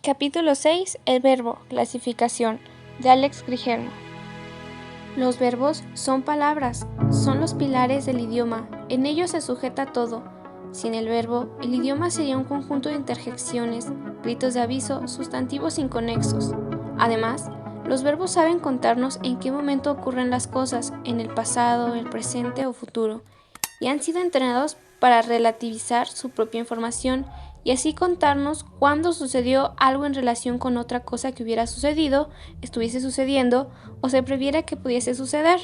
Capítulo 6. El verbo. Clasificación. De Alex Grigermo. Los verbos son palabras, son los pilares del idioma, en ellos se sujeta todo. Sin el verbo, el idioma sería un conjunto de interjecciones, gritos de aviso, sustantivos inconexos. Además, los verbos saben contarnos en qué momento ocurren las cosas, en el pasado, el presente o futuro, y han sido entrenados para relativizar su propia información y así contarnos cuándo sucedió algo en relación con otra cosa que hubiera sucedido, estuviese sucediendo o se previera que pudiese suceder.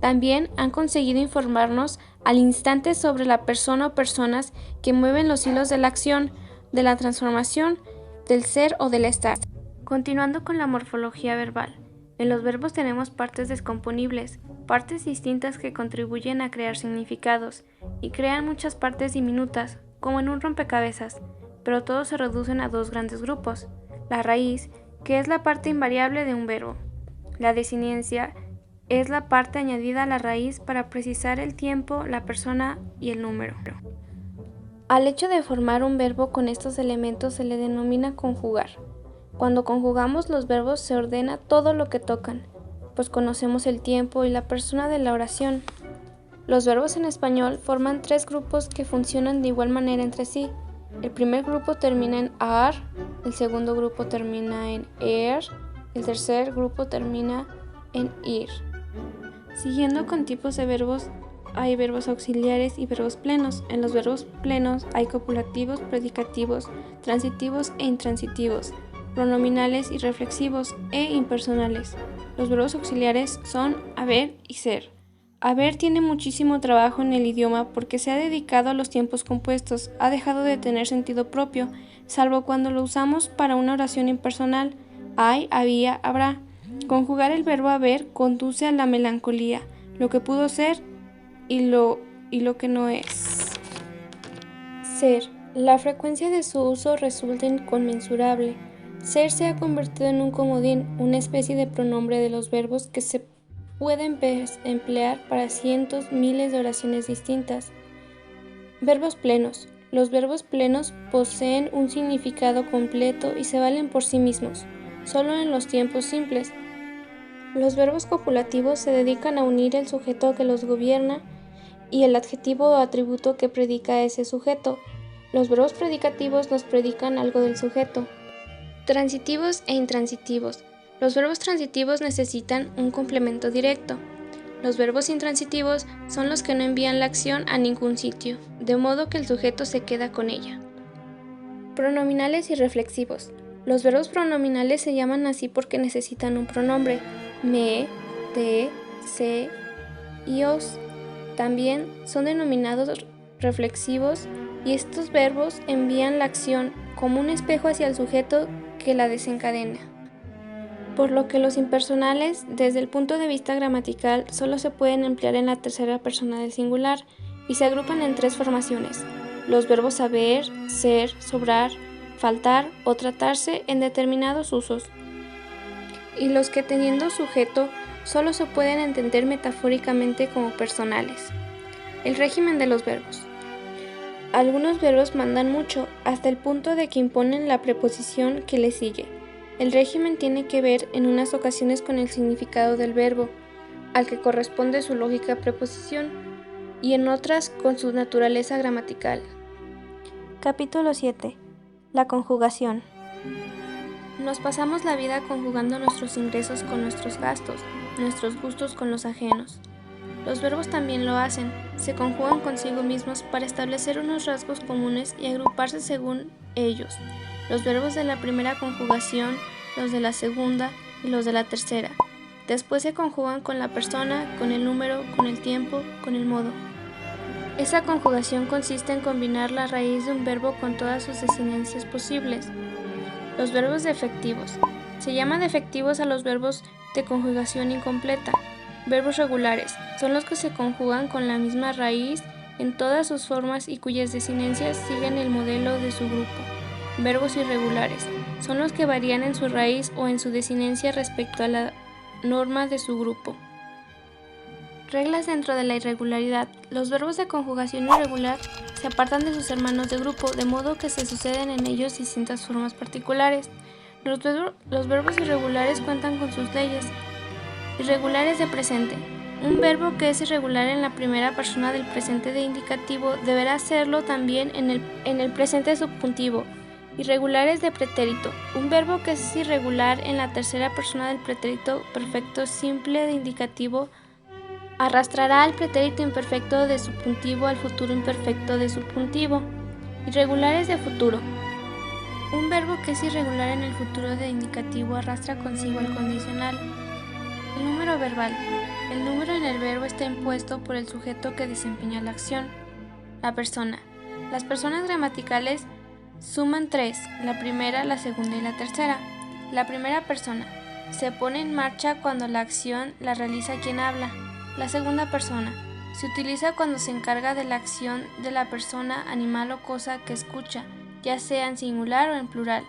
También han conseguido informarnos al instante sobre la persona o personas que mueven los hilos de la acción, de la transformación, del ser o del estar. Continuando con la morfología verbal. En los verbos tenemos partes descomponibles, partes distintas que contribuyen a crear significados y crean muchas partes diminutas, como en un rompecabezas, pero todos se reducen a dos grandes grupos: la raíz, que es la parte invariable de un verbo. La desinencia es la parte añadida a la raíz para precisar el tiempo, la persona y el número. Al hecho de formar un verbo con estos elementos se le denomina conjugar. Cuando conjugamos los verbos se ordena todo lo que tocan, pues conocemos el tiempo y la persona de la oración. Los verbos en español forman tres grupos que funcionan de igual manera entre sí. El primer grupo termina en ar, el segundo grupo termina en er, el tercer grupo termina en ir. Siguiendo con tipos de verbos, hay verbos auxiliares y verbos plenos. En los verbos plenos hay copulativos, predicativos, transitivos e intransitivos, pronominales y reflexivos e impersonales. Los verbos auxiliares son haber y ser. Haber tiene muchísimo trabajo en el idioma porque se ha dedicado a los tiempos compuestos, ha dejado de tener sentido propio, salvo cuando lo usamos para una oración impersonal. Hay, había, habrá. Conjugar el verbo haber conduce a la melancolía, lo que pudo ser y lo que no es. Ser. La frecuencia de su uso resulta inconmensurable. Ser se ha convertido en un comodín, una especie de pronombre de los verbos que se pueden emplear para cientos, miles de oraciones distintas. Verbos plenos. Los verbos plenos poseen un significado completo y se valen por sí mismos, solo en los tiempos simples. Los verbos copulativos se dedican a unir el sujeto que los gobierna y el adjetivo o atributo que predica a ese sujeto. Los verbos predicativos nos predican algo del sujeto. Transitivos e intransitivos. Los verbos transitivos necesitan un complemento directo. Los verbos intransitivos son los que no envían la acción a ningún sitio, de modo que el sujeto se queda con ella. Pronominales y reflexivos. Los verbos pronominales se llaman así porque necesitan un pronombre: me, te, se y os. También son denominados reflexivos y estos verbos envían la acción como un espejo hacia el sujeto que la desencadena. Por lo que los impersonales, desde el punto de vista gramatical, solo se pueden emplear en la tercera persona del singular y se agrupan en tres formaciones: los verbos haber, ser, sobrar, faltar o tratarse en determinados usos, y los que teniendo sujeto solo se pueden entender metafóricamente como personales. El régimen de los verbos. Algunos verbos mandan mucho, hasta el punto de que imponen la preposición que le sigue. El régimen tiene que ver en unas ocasiones con el significado del verbo, al que corresponde su lógica preposición, y en otras con su naturaleza gramatical. Capítulo 7. La conjugación. Nos pasamos la vida conjugando nuestros ingresos con nuestros gastos, nuestros gustos con los ajenos. Los verbos también lo hacen, se conjugan consigo mismos para establecer unos rasgos comunes y agruparse según ellos. Los verbos de la primera conjugación, los de la segunda y los de la tercera. Después se conjugan con la persona, con el número, con el tiempo, con el modo. Esa conjugación consiste en combinar la raíz de un verbo con todas sus desinencias posibles. Los verbos defectivos. Se llama defectivos a los verbos de conjugación incompleta. Verbos regulares son los que se conjugan con la misma raíz en todas sus formas y cuyas desinencias siguen el modelo de su grupo. Verbos irregulares son los que varían en su raíz o en su desinencia respecto a la norma de su grupo. Reglas dentro de la irregularidad. Los verbos de conjugación irregular se apartan de sus hermanos de grupo, de modo que se suceden en ellos distintas formas particulares. Los verbos irregulares cuentan con sus leyes. Irregulares de presente. Un verbo que es irregular en la primera persona del presente de indicativo deberá serlo también en el presente subjuntivo. Irregulares de pretérito. Un verbo que es irregular en la tercera persona del pretérito perfecto simple de indicativo arrastrará al pretérito imperfecto de subjuntivo al futuro imperfecto de subjuntivo. Irregulares de futuro. Un verbo que es irregular en el futuro de indicativo arrastra consigo al condicional. El número verbal. El número en el verbo está impuesto por el sujeto que desempeña la acción. La persona. Las personas gramaticales suman 3, la primera, la segunda y la tercera. La primera persona se pone en marcha cuando la acción la realiza quien habla. La segunda persona se utiliza cuando se encarga de la acción de la persona, animal o cosa que escucha, ya sea en singular o en plural.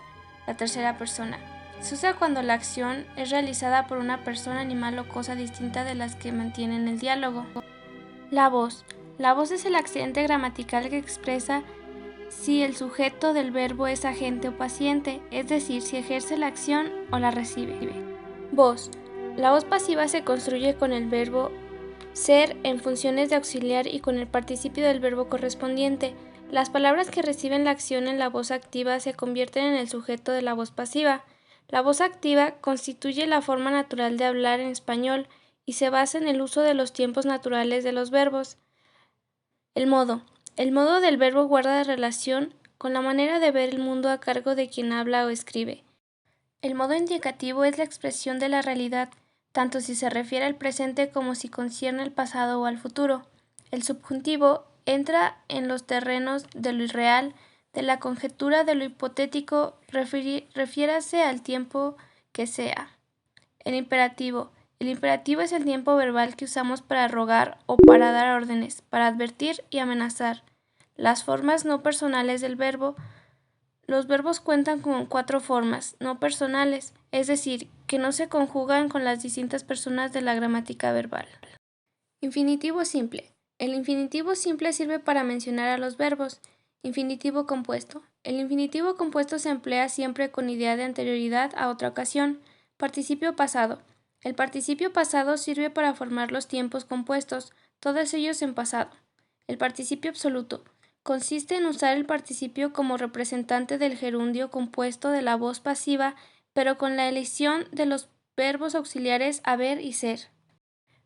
La tercera persona se usa cuando la acción es realizada por una persona, animal o cosa distinta de las que mantienen el diálogo. La voz. La voz es el accidente gramatical que expresa si el sujeto del verbo es agente o paciente, es decir, si ejerce la acción o la recibe. Voz. La voz pasiva se construye con el verbo ser en funciones de auxiliar y con el participio del verbo correspondiente. Las palabras que reciben la acción en la voz activa se convierten en el sujeto de la voz pasiva. La voz activa constituye la forma natural de hablar en español y se basa en el uso de los tiempos naturales de los verbos. El modo. El modo del verbo guarda relación con la manera de ver el mundo a cargo de quien habla o escribe. El modo indicativo es la expresión de la realidad, tanto si se refiere al presente como si concierne al pasado o al futuro. El subjuntivo entra en los terrenos de lo irreal, de la conjetura, de lo hipotético, refiérase al tiempo que sea. El imperativo. El imperativo es el tiempo verbal que usamos para rogar o para dar órdenes, para advertir y amenazar. Las formas no personales del verbo. Los verbos cuentan con 4 formas no personales, es decir, que no se conjugan con las distintas personas de la gramática verbal. Infinitivo simple. El infinitivo simple sirve para mencionar a los verbos. Infinitivo compuesto. El infinitivo compuesto se emplea siempre con idea de anterioridad a otra ocasión. Participio pasado. El participio pasado sirve para formar los tiempos compuestos, todos ellos en pasado. El participio absoluto consiste en usar el participio como representante del gerundio compuesto de la voz pasiva, pero con la elección de los verbos auxiliares haber y ser.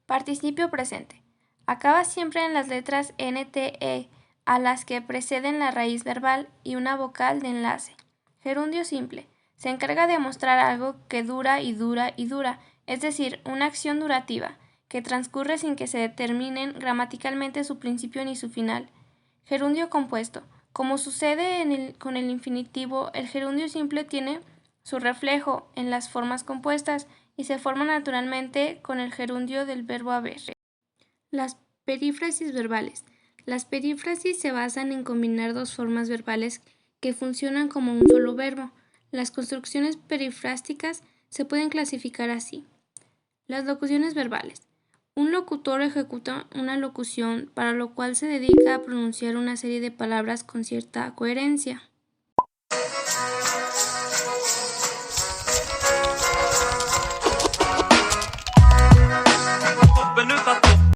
Participio presente. Acaba siempre en las letras NTE, a las que preceden la raíz verbal y una vocal de enlace. Gerundio simple. Se encarga de mostrar algo que dura y dura y dura, es decir, una acción durativa, que transcurre sin que se determinen gramaticalmente su principio ni su final. Gerundio compuesto. Como sucede con el infinitivo, el gerundio simple tiene su reflejo en las formas compuestas y se forma naturalmente con el gerundio del verbo haber. Las perífrasis verbales. Las perífrasis se basan en combinar 2 formas verbales que funcionan como un solo verbo. Las construcciones perifrásticas se pueden clasificar así. Las locuciones verbales. Un locutor ejecuta una locución para lo cual se dedica a pronunciar una serie de palabras con cierta coherencia.